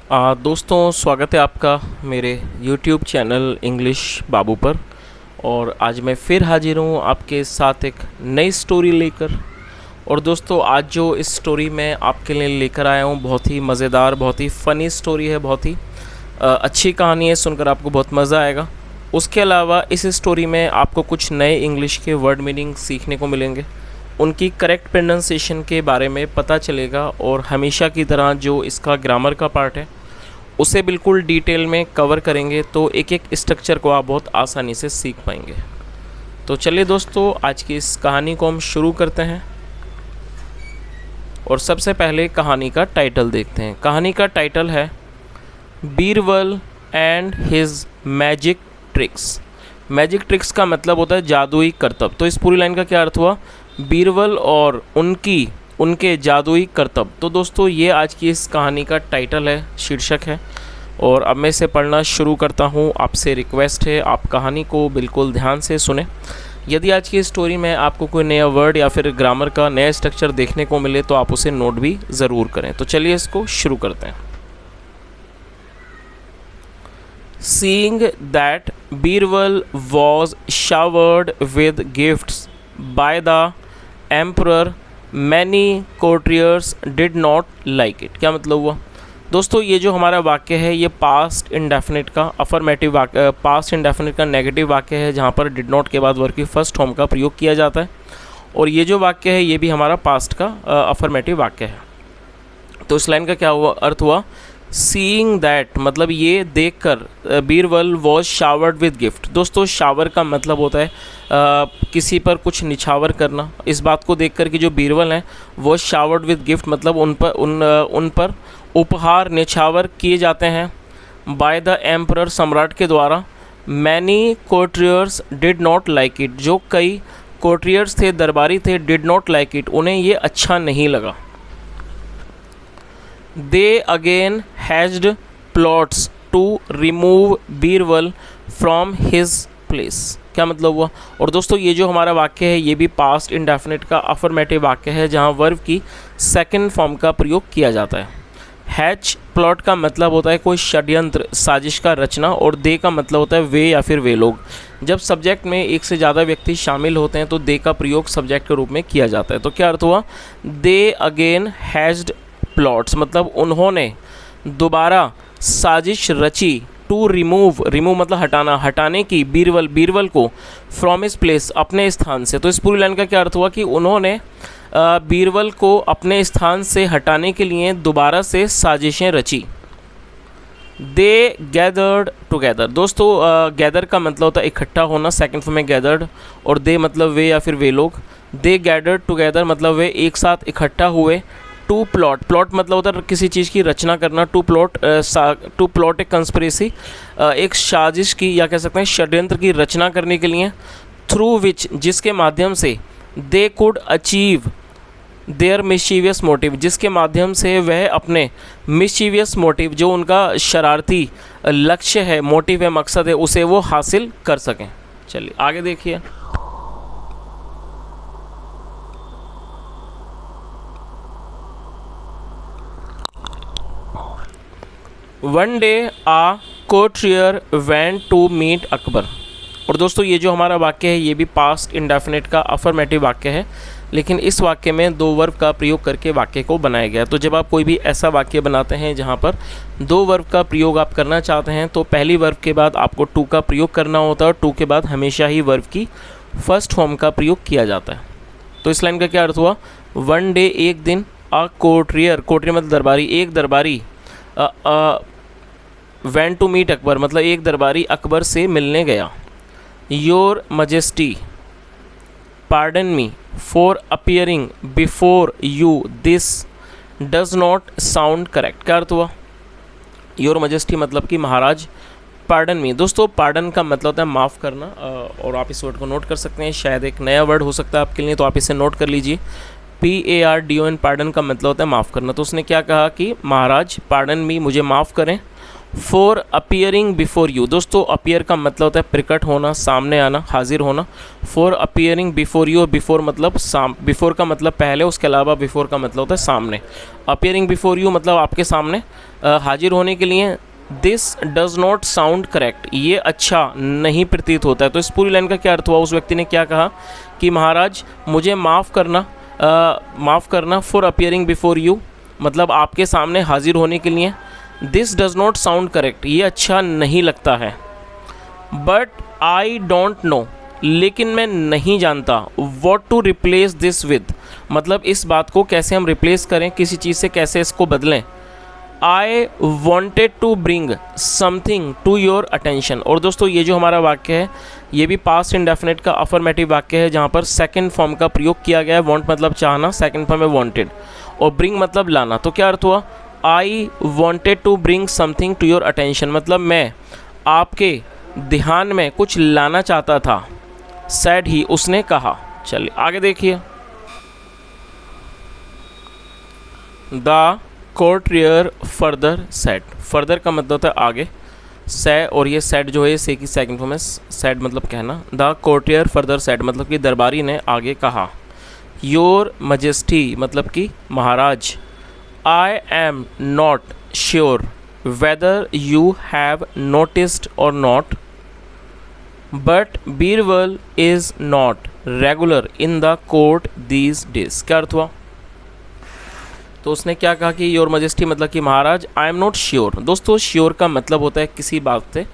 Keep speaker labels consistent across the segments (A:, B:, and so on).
A: दोस्तों, स्वागत है आपका मेरे YouTube चैनल इंग्लिश बाबू पर। और आज मैं फिर हाजिर हूँ आपके साथ एक नई स्टोरी लेकर। और दोस्तों, आज जो इस स्टोरी मैं आपके लिए लेकर आया हूँ बहुत ही मज़ेदार, बहुत ही फ़नी स्टोरी है, बहुत ही अच्छी कहानी है, सुनकर आपको बहुत मज़ा आएगा। उसके अलावा इस स्टोरी में आपको कुछ नए इंग्लिश के वर्ड मीनिंग सीखने को मिलेंगे, उनकी करेक्ट प्रोनाउंसिएशन के बारे में पता चलेगा और हमेशा की तरह जो इसका ग्रामर का पार्ट है उसे बिल्कुल डिटेल में कवर करेंगे, तो एक एक स्ट्रक्चर को आप बहुत आसानी से सीख पाएंगे। तो चलिए दोस्तों, आज की इस कहानी को हम शुरू करते हैं। और सबसे पहले कहानी का टाइटल देखते हैं। कहानी का टाइटल है Birbal and his magic tricks. Magic tricks का मतलब होता है जादुई करतब। तो इस पूरी लाइन का क्या अर्थ हुआ? बीरबल और उनके जादुई करतब। तो दोस्तों, ये आज की इस कहानी का टाइटल है, शीर्षक है। और अब मैं इसे पढ़ना शुरू करता हूँ। आपसे रिक्वेस्ट है, आप कहानी को बिल्कुल ध्यान से सुने। यदि आज की स्टोरी में आपको कोई नया वर्ड या फिर ग्रामर का नया स्ट्रक्चर देखने को मिले तो आप उसे नोट भी ज़रूर करें। तो चलिए इसको शुरू करते हैं। Seeing that Birbal was showered with gifts by the emperor, many courtiers did not like it। क्या मतलब हुआ? दोस्तों, ये जो हमारा वाक्य है ये पास्ट इंडेफिनिट का अफर्मेटिव वाक्य, पास्ट इंडेफिनिट का नेगेटिव वाक्य है, जहाँ पर डिड नॉट के बाद वर्ब की फर्स्ट फॉर्म का प्रयोग किया जाता है। और ये जो वाक्य है ये भी हमारा पास्ट का अफर्मेटिव वाक्य है। तो इस लाइन का क्या हुआ, अर्थ हुआ? सीइंग दैट मतलब ये देखकर Birbal was showered with gift. दोस्तों, शावर का मतलब होता है किसी पर कुछ निछावर करना। इस बात को देखकर कि जो बीरबल हैं वो शावर्ड विद गिफ्ट मतलब उन पर उपहार निछावर किए जाते हैं। बाय द एम्परर सम्राट के द्वारा। Many courtiers did not like it, जो कई कोर्टियर्स थे, दरबारी थे, डिड नॉट लाइक इट, उन्हें ये अच्छा नहीं लगा। They again hatched plots to remove Birbal from his place। क्या मतलब हुआ? और दोस्तों, ये जो हमारा वाक्य है ये भी पास्ट इंडेफिनिट का अफर्मेटिव वाक्य है, जहाँ वर्ब की सेकंड फॉर्म का प्रयोग किया जाता है। हैच प्लॉट का मतलब होता है कोई षड्यंत्र, साजिश का रचना। और दे का मतलब होता है वे या फिर वे लोग। जब सब्जेक्ट में एक से ज़्यादा व्यक्ति शामिल होते हैं तो दे का प्रयोग सब्जेक्ट के रूप में किया जाता है। तो क्या अर्थ हुआ? दे अगेन हैज्ड प्लॉट्स मतलब उन्होंने दोबारा साजिश रची। टू रिमूव मतलब हटाने की बीरबल को फ्रॉम हिज प्लेस अपने स्थान से। तो इस पूरी लाइन का क्या अर्थ हुआ कि उन्होंने बीरबल को अपने स्थान से हटाने के लिए दोबारा से साजिशें रची। दे गैदर्ड टुगेदर। दोस्तों, गैदर का मतलब होता है इकट्ठा होना, सेकंड फॉर्म में गैदर्ड। और दे मतलब वे या फिर वे लोग। दे गैदर्ड टुगेदर मतलब वे एक साथ इकट्ठा हुए। टू प्लॉट मतलब होता है किसी चीज़ की रचना करना। टू प्लॉट एक कंस्पिरेसी, एक साजिश की या कह सकते हैं षड्यंत्र की रचना करने के लिए। थ्रू विच जिसके माध्यम से they could achieve their mischievous motive, जिसके माध्यम से वह अपने मिशीवियस मोटिव, जो उनका शरारती लक्ष्य है, मोटिव है, मकसद है, उसे वो हासिल कर सकें। चलिए आगे देखिए। One day a courtier went to meet Akbar. और दोस्तों, ये जो हमारा वाक्य है ये भी पास्ट इंडेफिनिट का अफर्मेटिव वाक्य है, लेकिन इस वाक्य में दो वर्ब का प्रयोग करके वाक्य को बनाया गया। तो जब आप कोई भी ऐसा वाक्य बनाते हैं जहाँ पर दो वर्ब का प्रयोग आप करना चाहते हैं तो पहली वर्ब के बाद आपको टू का प्रयोग करना होता है, और टू के बाद हमेशा ही वर्ब की फर्स्ट फॉर्म का प्रयोग किया जाता है। तो इस लाइन का क्या अर्थ हुआ? वन डे एक दिन, आ कोर्टियर मतलब दरबारी, एक दरबारी, वेंट टू मीट अकबर मतलब एक दरबारी अकबर से मिलने गया। Your majesty pardon me for appearing before you, this does not sound correct. क्या अर्थ हुआ? योर मजेस्टी मतलब कि महाराज, पार्डन मी। दोस्तों, पार्डन का मतलब होता है माफ़ करना, और आप इस वर्ड को नोट कर सकते हैं, शायद एक नया वर्ड हो सकता है आपके लिए, तो आप इसे नोट कर लीजिए। PARDON पार्डन का मतलब होता है माफ़ करना। तो उसने क्या कहा कि महाराज, पार्डन मी मुझे माफ़ करें, फॉर अपियरिंग बिफोर यू। दोस्तों अपियर का मतलब होता है प्रकट होना, सामने आना, हाजिर होना। For appearing before you, before मतलब बिफोर का मतलब पहले, उसके अलावा बिफोर का मतलब होता है सामने। अपियरिंग बिफोर यू मतलब आपके सामने हाजिर होने के लिए। This does not sound correct, ये अच्छा नहीं प्रतीत होता है। तो इस पूरी लाइन का क्या अर्थ हुआ? उस व्यक्ति ने क्या कहा कि महाराज मुझे माफ़ करना फॉर अपियरिंग बिफोर यू, मतलब आपके सामने हाजिर होने के लिए। This does not sound correct, ये अच्छा नहीं लगता है। बट आई डोंट नो, लेकिन मैं नहीं जानता। What to replace this with, मतलब इस बात को कैसे हम रिप्लेस करें, किसी चीज़ से कैसे इसको बदलें। I wanted to bring something to your attention. और दोस्तों ये जो हमारा वाक्य है ये भी पास्ट इंडेफिनिट का अफर्मेटिव वाक्य है, जहाँ पर सेकंड फॉर्म का प्रयोग किया गया है। वॉन्ट मतलब चाहना, सेकंड फॉर्म है वॉन्टेड, और ब्रिंग मतलब लाना। तो क्या अर्थ हुआ? I wanted to bring something to your attention, मतलब मैं आपके ध्यान में कुछ लाना चाहता था। सैड ही, उसने कहा। चलिए आगे देखिए। The courtier further said, further का मतलब होता है आगे, से और ये सेड जो है से की सेकंड फॉर्म है। सेड मतलब कहना। द कोर्टियर फर्दर सेड मतलब कि दरबारी ने आगे कहा। योर मजेस्टी मतलब कि महाराज। I am not sure whether you have noticed or not, but Birbal is not regular in the court these days. क्या अर्थ हुआ? तो उसने क्या कहा कि योर मजेस्टी मतलब कि महाराज, आई एम नॉट श्योर। दोस्तों श्योर का मतलब होता है किसी बात से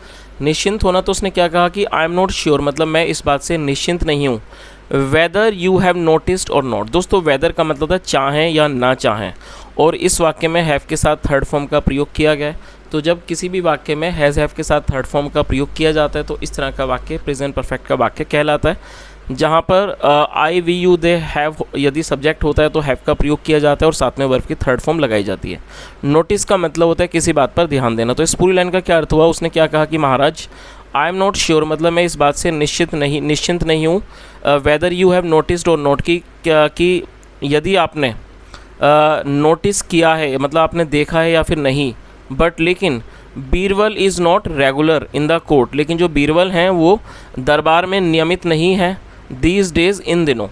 A: निश्चिंत होना। तो उसने क्या कहा कि आई एम नॉट श्योर मतलब मैं इस बात से निश्चिंत नहीं हूँ। Weather you have noticed or not, दोस्तों वेदर का मतलब होता है चाहें या ना चाहें, और इस वाक्य में हैव के साथ थर्ड फॉर्म का प्रयोग किया गया है। तो जब किसी भी वाक्य में हैज़ हैव के साथ थर्ड फॉर्म का प्रयोग किया जाता है तो इस तरह का वाक्य प्रेजेंट परफेक्ट का वाक्य कहलाता है। जहाँ पर आई वी यू दे हैव यदि सब्जेक्ट होता है तो हैव का प्रयोग किया जाता है और साथ में वर्ब की थर्ड फॉर्म लगाई जाती है। नोटिस का मतलब होता है किसी बात पर ध्यान देना। तो इस पूरी लाइन का क्या अर्थ हुआ? उसने क्या कहा कि महाराज आई एम नॉट श्योर मतलब मैं इस बात से निश्चिंत नहीं हूँ। वेदर यू हैव नोटिस्ड और नोट कि यदि आपने नोटिस किया है मतलब आपने देखा है या फिर नहीं। बट लेकिन Birbal is not regular in the court, लेकिन जो बीरबल हैं वो दरबार में नियमित नहीं है। दीज डेज इन दिनों।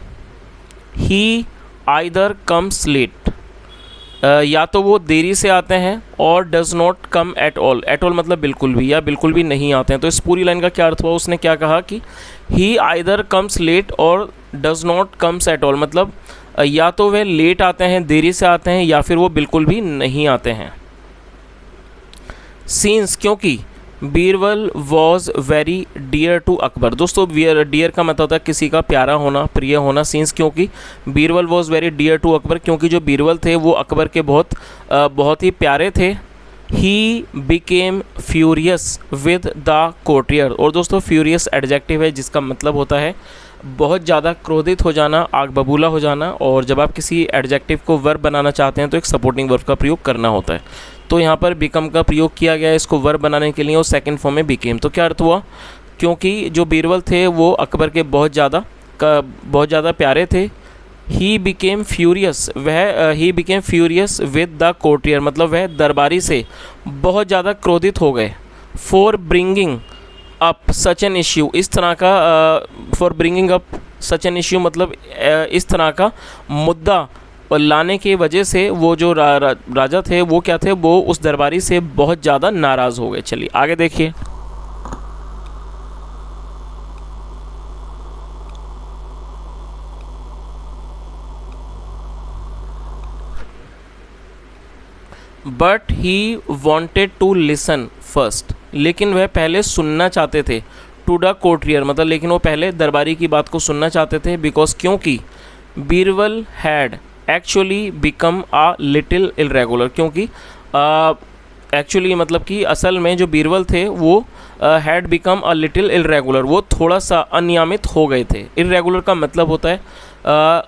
A: ही आइदर कम्स लेट, या तो वो देरी से आते हैं, और does not come at all, at all मतलब बिल्कुल भी या बिल्कुल भी नहीं आते हैं। तो इस पूरी लाइन का क्या अर्थ हुआ? उसने क्या कहा कि ही आइदर कम्स लेट और does not comes at all, मतलब या तो वे लेट आते हैं, देरी से आते हैं, या फिर वो बिल्कुल भी नहीं आते हैं। सीन्स क्योंकि Birbal was very dear to Akbar. दोस्तों डियर का मतलब होता है किसी का प्यारा होना, प्रिय होना। सीन्स क्योंकि Birbal was very dear to Akbar, क्योंकि जो बीरबल थे वो अकबर के बहुत ही प्यारे थे। He became furious with the courtier, और दोस्तों फ्यूरियस एडजेक्टिव है जिसका मतलब होता है बहुत ज़्यादा क्रोधित हो जाना, आग बबूला हो जाना। और जब आप किसी एडजेक्टिव को वर्ब बनाना चाहते हैं तो एक सपोर्टिंग वर्ब का प्रयोग करना होता है। तो यहाँ पर बिकम का प्रयोग किया गया है इसको वर्ब बनाने के लिए, और सेकंड फॉर्म में बिकेम। तो क्या अर्थ हुआ? क्योंकि जो बीरबल थे वो अकबर के बहुत ज़्यादा प्यारे थे। He became furious, he became furious with the courtier मतलब वह दरबारी से बहुत ज़्यादा क्रोधित हो गए। For bringing up such an issue, इस तरह का for bringing up such an issue मतलब इस तरह का मुद्दा लाने की वजह से वो जो राजा थे वो क्या थे, वो उस दरबारी से बहुत ज़्यादा नाराज़ हो गए। चलिए आगे देखिए। But he wanted to listen first, लेकिन वह पहले सुनना चाहते थे। टू द कोर्टियर मतलब लेकिन वो पहले दरबारी की बात को सुनना चाहते थे। बिकॉज क्योंकि Birbal had actually become uh little irregular, क्योंकि एक्चुअली मतलब कि असल में जो बीरबल थे वो had become a little irregular, वो थोड़ा सा अनियमित हो गए थे। इरेगुलर का मतलब होता है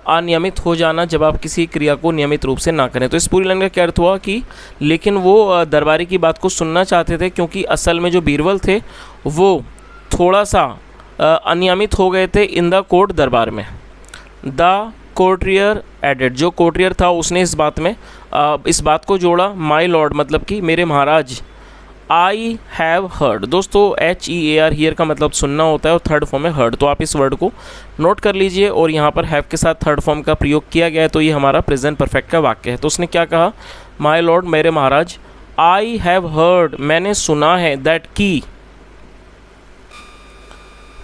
A: अनियमित हो जाना, जब आप किसी क्रिया को नियमित रूप से ना करें। तो इस पूरी लाइन का क्या अर्थ हुआ कि लेकिन वो दरबारी की बात को सुनना चाहते थे, क्योंकि असल में जो बीरबल थे वो थोड़ा सा अनियमित हो गए थे इन द कोर्ट दरबार में। द कोर्टियर एडेड, जो कोर्टियर था उसने इस बात को जोड़ा। माई लॉर्ड मतलब कि मेरे महाराज। I have heard. दोस्तों HEAR हियर का मतलब सुनना होता है और थर्ड फॉर्म है हर्ड, तो आप इस वर्ड को नोट कर लीजिए। और यहाँ पर हैव के साथ थर्ड फॉर्म का प्रयोग किया गया है, तो ये हमारा प्रेजेंट परफेक्ट का वाक्य है। तो उसने क्या कहा, माय लॉर्ड, मेरे महाराज, आई हैव हर्ड, मैंने सुना है, दैट की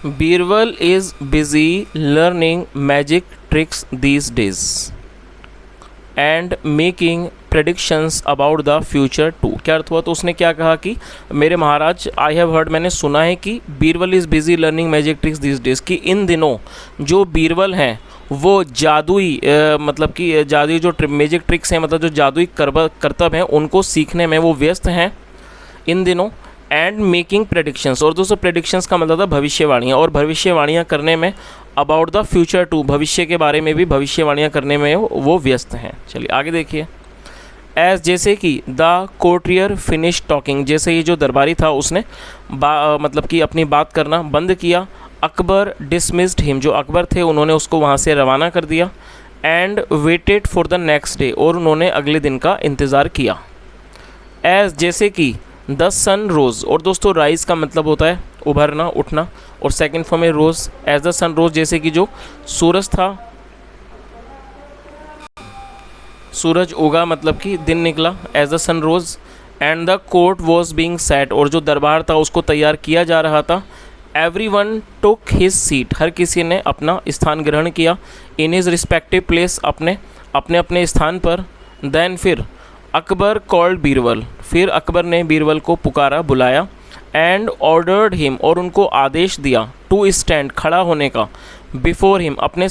A: Birbal is busy learning magic tricks these days and making predictions about the future too. क्या अर्थ हुआ, तो उसने क्या कहा कि मेरे महाराज, आई हैव हर्ड, मैंने सुना है कि Birbal is busy learning magic tricks this days, कि इन दिनों जो बीरबल हैं वो जादुई मतलब कि जादुई जो मैजिक ट्रिक्स हैं, मतलब जो जादुई करतब हैं, उनको सीखने में वो व्यस्त हैं इन दिनों। एंड मेकिंग प्रेडिक्शंस, और दोस्तों प्रेडिक्शंस का मतलब था भविष्यवाणियाँ, और भविष्यवाणियाँ करने में अबाउट द फ्यूचर टू, भविष्य के बारे में भी भविष्यवाणियाँ करने में वो व्यस्त हैं। चलिए आगे देखिए। एज, जैसे कि द कोर्टियर फिनिश टॉकिंग, जैसे ये जो दरबारी था उसने मतलब कि अपनी बात करना बंद किया। अकबर डिसमिस्ड हिम, जो अकबर थे उन्होंने उसको वहाँ से रवाना कर दिया। And waited for the next day, और उन्होंने अगले दिन का इंतज़ार किया। एज, जैसे कि द सन रोज़, और दोस्तों राइज का मतलब होता है उभरना, उठना, और सेकंड फॉर्म में रोज़। एज द सन रोज़, जैसे कि जो सूरज था, सूरज उगा मतलब कि दिन निकला, as the sun rose. And the court was being set, और जो दरबार था उसको तैयार किया जा रहा था। एवरीवन टुक हिज सीट, हर किसी ने अपना स्थान ग्रहण किया। इन हिज रिस्पेक्टिव प्लेस, अपने अपने स्थान पर। देन, फिर अकबर कॉल्ड बीरबल, फिर अकबर ने बीरबल को पुकारा, बुलाया। एंड ऑर्डर्ड हिम, और उनको आदेश दिया, टू स्टैंड, खड़ा होने का। बिफोर हिम, अपने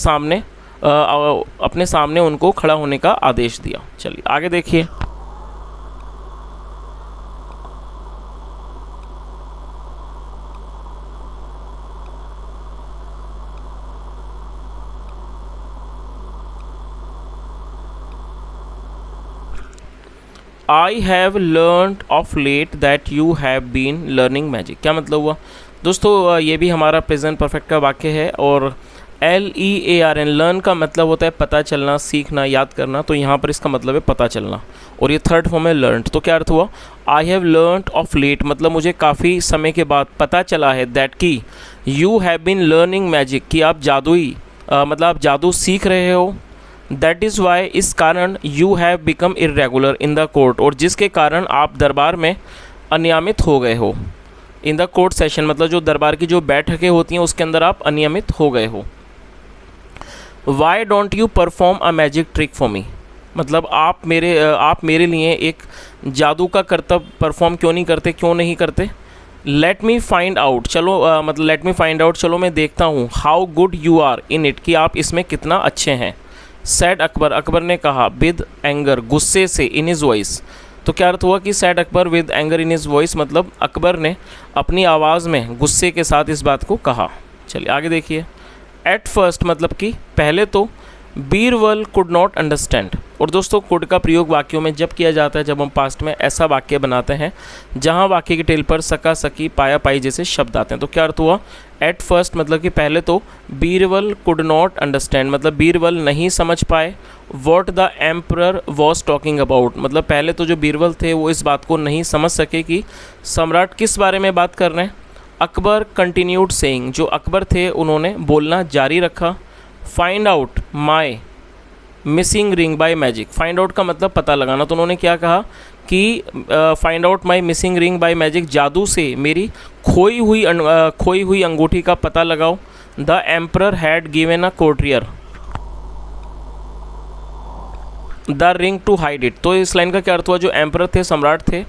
A: सामने उनको खड़ा होने का आदेश दिया। चलिए आगे देखिए। I have learned of late that you have been learning magic. क्या मतलब हुआ, दोस्तों ये भी हमारा प्रेजेंट परफेक्ट का वाक्य है। और LEARN, लर्न का मतलब होता है पता चलना, सीखना, याद करना, तो यहाँ पर इसका मतलब है पता चलना, और ये थर्ड फॉर्म है लर्नड। तो क्या अर्थ हुआ, I have learned of late, मतलब मुझे काफ़ी समय के बाद पता चला है, दैट की you have been learning magic, कि आप जादुई मतलब आप जादू सीख रहे हो। दैट इज़ वाई, इस कारण, you have become irregular in the court, और जिसके कारण आप दरबार में अनियमित हो गए हो। इन द कोर्ट सेशन, मतलब जो दरबार की जो बैठकें होती हैं उसके अंदर आप अनियमित हो गए हो। Why don't you perform a magic trick for me, मतलब आप मेरे लिए एक जादू का करतब परफॉर्म क्यों नहीं करते। लेट मी फाइंड आउट, चलो मतलब लेट मी फाइंड आउट, चलो मैं देखता हूँ। How good you are in it, कि आप इसमें कितना अच्छे हैं। सैड अकबर, अकबर ने कहा, विद एंगर, गुस्से से, इन हिज वॉइस। तो क्या अर्थ हुआ कि sad Akbar with anger in his voice, मतलब अकबर ने अपनी आवाज़ में गुस्से के साथ इस बात को कहा। चलिए आगे देखिए। एट फर्स्ट, मतलब कि पहले तो, बीरबल कुड नॉट अंडरस्टैंड, और दोस्तों कुड का प्रयोग वाक्यों में जब किया जाता है जब हम पास्ट में ऐसा वाक्य बनाते हैं जहां वाक्य के टेल पर सका, सकी, पाया, पाई जैसे शब्द आते हैं। तो क्या अर्थ हुआ, एट फर्स्ट मतलब कि पहले तो, बीरबल कुड नॉट अंडरस्टैंड, मतलब बीरबल नहीं समझ पाए, what the emperor was talking about, मतलब पहले तो जो बीरबल थे वो इस बात को नहीं समझ सके कि सम्राट किस बारे में बात कर रहे हैं। अकबर कंटिन्यूड सेइंग, जो अकबर थे उन्होंने बोलना जारी रखा। Find out my missing ring by magic, find out का मतलब पता लगाना, तो उन्होंने क्या कहा कि find out my missing ring by magic, जादू से मेरी खोई हुई अंगूठी का पता लगाओ। The emperor had given a courtier the ring to hide it, तो इस लाइन का क्या अर्थ हुआ, जो एम्परर थे, सम्राट थे,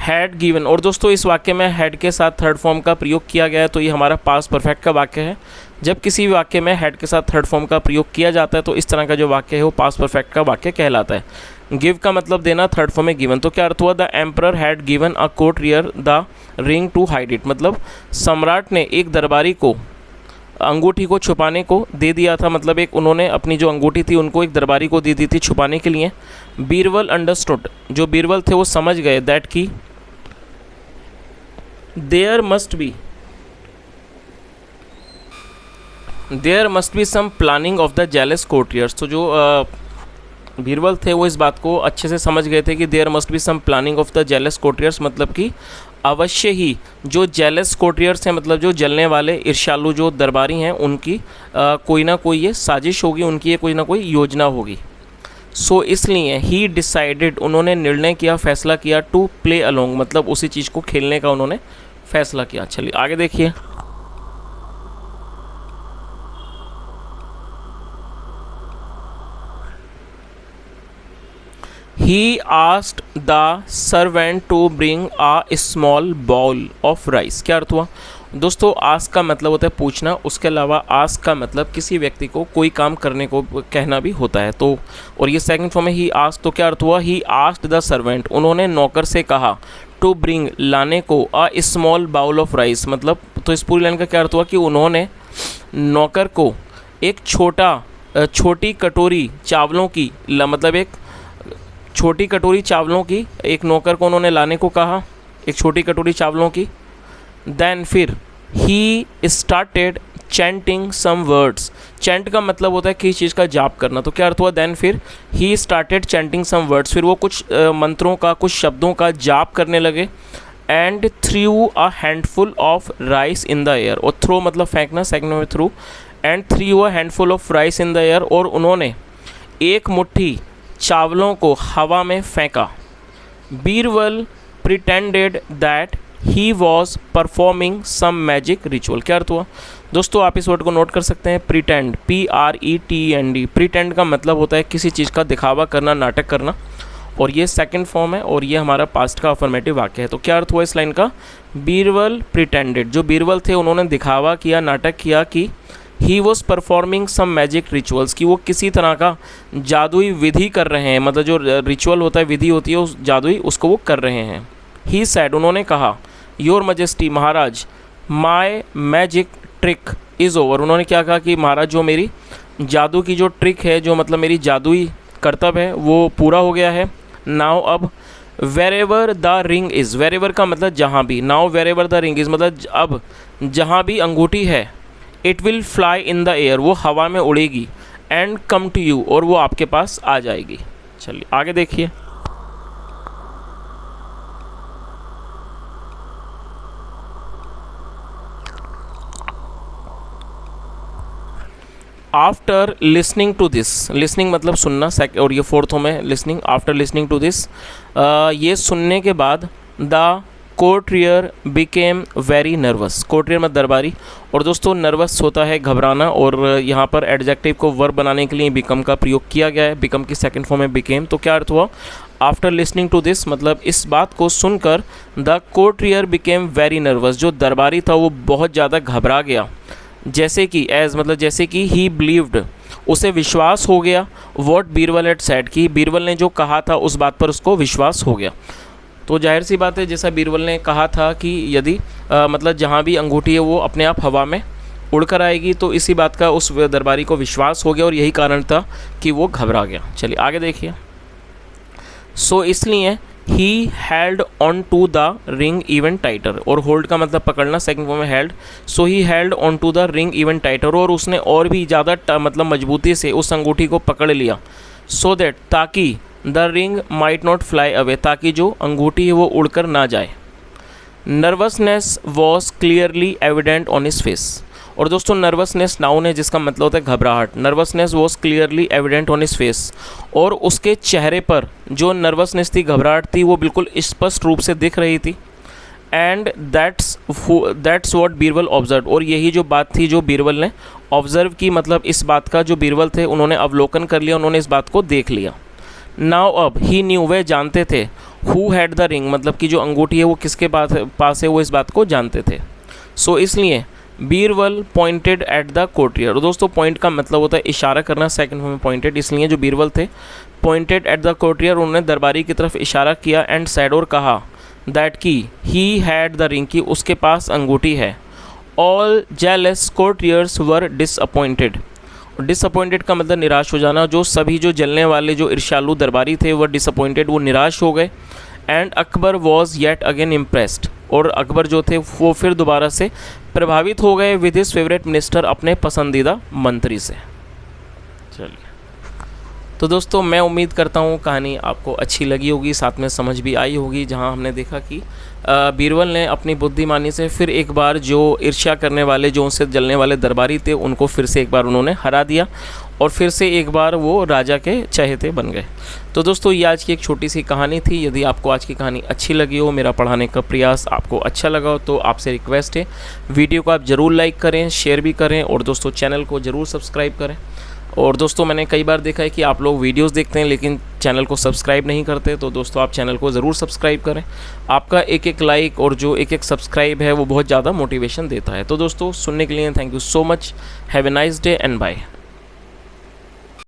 A: हैड गिवन, और दोस्तों इस वाक्य में हैड के साथ थर्ड फॉर्म का प्रयोग किया गया है, तो ये हमारा पास्ट परफेक्ट का वाक्य है। जब किसी भी वाक्य में हैड के साथ थर्ड फॉर्म का प्रयोग किया जाता है तो इस तरह का जो वाक्य है वो पास्ट परफेक्ट का वाक्य कहलाता है। गिव का मतलब देना, थर्ड फॉर्म में गिवन, तो क्या अर्थ हुआ, the emperor had given a courtier the ring to hide it, मतलब सम्राट ने एक दरबारी को अंगूठी को छुपाने को दे दिया था, मतलब एक उन्होंने अपनी जो अंगूठी थी उनको एक दरबारी को दे दी थी छुपाने के लिए। बीरबल अंडरस्टूड, जो बीरबल थे वो समझ गए, दैट की there must be some planning of the jealous courtiers, तो जो बीरबल थे वो इस बात को अच्छे से समझ गए थे कि there must be some planning of the jealous courtiers, मतलब कि अवश्य ही जो जेलस कोर्टियर्स हैं, मतलब जो जलने वाले ईर्ष्यालु जो दरबारी हैं, उनकी कोई ना कोई ये साजिश होगी, उनकी ये कोई ना कोई योजना होगी। सो इसलिए ही डिसाइडेड, उन्होंने निर्णय किया, फैसला किया, टू प्ले अलोंग, मतलब उसी चीज़ को खेलने का उन्होंने फैसला किया। चलिए आगे देखिए। He asked the servant to bring a small bowl of rice. क्या अर्थ हुआ दोस्तों? आस्क का मतलब होता है पूछना, उसके अलावा आस्क का मतलब किसी व्यक्ति को कोई काम करने को कहना भी होता है। तो और ये सेकंड फॉर्म में ही आस्क, तो क्या अर्थ हुआ? ही आस्क्ड द सर्वेंट, उन्होंने नौकर से कहा, टू ब्रिंग, लाने को, a small bowl of rice, मतलब तो इस पूरी लाइन का क्या अर्थ हुआ कि उन्होंने नौकर को एक छोटी कटोरी चावलों की, मतलब एक छोटी कटोरी चावलों की, एक नौकर को उन्होंने लाने को कहा, एक छोटी कटोरी चावलों की। देन फिर he started chanting some words. Chant का मतलब होता है किसी चीज़ का जाप करना, तो क्या अर्थ हुआ? देन फिर he started chanting some words, फिर वो कुछ मंत्रों का, कुछ शब्दों का जाप करने लगे। And threw a handful of rice in the air, और थ्रो मतलब फेंकना, सेकंड में threw, and threw a handful of rice in the air, और उन्होंने एक मुट्ठी चावलों को हवा में फेंका। Birbal pretended that he was performing some magic ritual. क्या अर्थ हुआ दोस्तों? आप इस वर्ड को नोट कर सकते हैं, प्रिटेंड, PRETEND। प्रिटेंड का मतलब होता है किसी चीज़ का दिखावा करना, नाटक करना, और ये सेकंड फॉर्म है, और ये हमारा पास्ट का अफर्मेटिव वाक्य है। तो क्या अर्थ हुआ इस लाइन का? बीरबल प्रिटेंडेड, जो बीरबल थे उन्होंने दिखावा किया, नाटक किया कि he was performing some magic rituals, कि वो किसी तरह का जादुई विधि कर रहे हैं, मतलब जो रिचुअल होता है, विधि होती है उस जादुई, उसको वो कर रहे हैं। ही सैड, उन्होंने कहा, your majesty, Maharaj, my magic trick is over. उन्होंने क्या कहा कि महाराज जो मेरी जादू की जो ट्रिक है, जो मतलब मेरी जादुई कर्तव्य है, वो पूरा हो गया है। नाउ अब wherever the ring is, wherever का मतलब जहाँ भी, now wherever the ring is मतलब अब जहाँ भी अंगूठी है, it will fly in the air, वो हवा में उड़ेगी, एंड कम टू यू, और वो आपके पास आ जाएगी। चलिए आगे देखिए। After listening to this, listening मतलब सुनना, और ये फोर्थ में listening, after listening to this, ये सुनने के बाद the courtier became very nervous. Courtier मतलब दरबारी, और दोस्तों नर्वस होता है घबराना, और यहाँ पर एडजेक्टिव को वर्ब बनाने के लिए बिकम का प्रयोग किया गया है, बिकम की सेकंड फॉर्म में बिकेम। तो क्या अर्थ हुआ? आफ्टर लिसनिंग टू दिस मतलब इस बात को सुनकर the courtier became very nervous, जो दरबारी था वो बहुत ज़्यादा घबरा गया। जैसे कि एज मतलब जैसे कि ही बिलीव्ड, उसे विश्वास हो गया, व्हाट बीरबल हैड सेड, कि बीरबल ने जो कहा था उस बात पर उसको विश्वास हो गया। तो जाहिर सी बात है, जैसा बीरबल ने कहा था कि यदि मतलब जहाँ भी अंगूठी है वो अपने आप हवा में उड़कर आएगी, तो इसी बात का उस दरबारी को विश्वास हो गया, और यही कारण था कि वो घबरा गया। चलिए आगे देखिए। सो इसलिए he held on to the ring even tighter, और होल्ड का मतलब पकड़ना, सेकंड फॉर्म में held. So he held on to the ring even tighter, और उसने और भी ज़्यादा मतलब मजबूती से उस अंगूठी को पकड़ लिया। सो दैट, ताकि the ring might not fly away, ताकि जो अंगूठी है वो उड़कर ना जाए। Nervousness was clearly evident on his face, और दोस्तों नर्वसनेस नाउन है जिसका मतलब होता है घबराहट। Nervousness was clearly evident on his face, और उसके चेहरे पर जो नर्वसनेस थी, घबराहट थी, वो बिल्कुल स्पष्ट रूप से दिख रही थी। And that's what Birbal observe, और यही जो बात थी जो बीरबल ने ऑब्जर्व की, मतलब इस बात का जो बीरबल थे उन्होंने अवलोकन कर लिया, उन्होंने इस बात को देख लिया। नाउ अब ही न्यू, वे जानते थे, हु हैड द रिंग मतलब कि जो अंगूठी है वो किसके पास है, वो इस बात को जानते थे। सो इसलिए Birbal pointed at the courtier, दोस्तों पॉइंट का मतलब होता है इशारा करना, सेकंड फॉर्म में पॉइंटेड, इसलिए जो बीरबल थे पॉइंटेड एट द कोर्टियर, उन्होंने दरबारी की तरफ इशारा किया। एंड सैड, और कहा, दैट की ही हैड द रिंग, की उसके पास अंगूठी है। ऑल जेलस कोर्टियर्स वर डिसअपॉइंटेड, डिसअपॉइंटेड का मतलब निराश हो जाना, जो सभी जो जलने वाले जो ईर्ष्यालु दरबारी थे वह डिसअपॉइंटेड, वो निराश हो गए। And Akbar was yet again impressed, और अकबर जो थे वो फिर दोबारा से प्रभावित हो गए विद हिज फेवरेट मिनिस्टर, अपने पसंदीदा मंत्री से। चलिए तो दोस्तों मैं उम्मीद करता हूँ कहानी आपको अच्छी लगी होगी, साथ में समझ भी आई होगी, जहाँ हमने देखा कि बीरबल ने अपनी बुद्धिमानी से फिर एक बार जो ईर्ष्या करने वाले, जो उनसे जलने वाले दरबारी थे, उनको फिर से एक बार उन्होंने हरा दिया और फिर से एक बार वो राजा के चहेते बन गए। तो दोस्तों ये आज की एक छोटी सी कहानी थी। यदि आपको आज की कहानी अच्छी लगी हो, मेरा पढ़ाने का प्रयास आपको अच्छा लगा हो, तो आपसे रिक्वेस्ट है वीडियो को आप ज़रूर लाइक करें, शेयर भी करें और दोस्तों चैनल को ज़रूर सब्सक्राइब करें। और दोस्तों मैंने कई बार देखा है कि आप लोग वीडियोस देखते हैं लेकिन चैनल को सब्सक्राइब नहीं करते, तो दोस्तों आप चैनल को ज़रूर सब्सक्राइब करें। आपका एक एक लाइक और जो एक एक सब्सक्राइब है वो बहुत ज़्यादा मोटिवेशन देता है। तो दोस्तों सुनने के लिए thank you so much. Have a nice day and bye.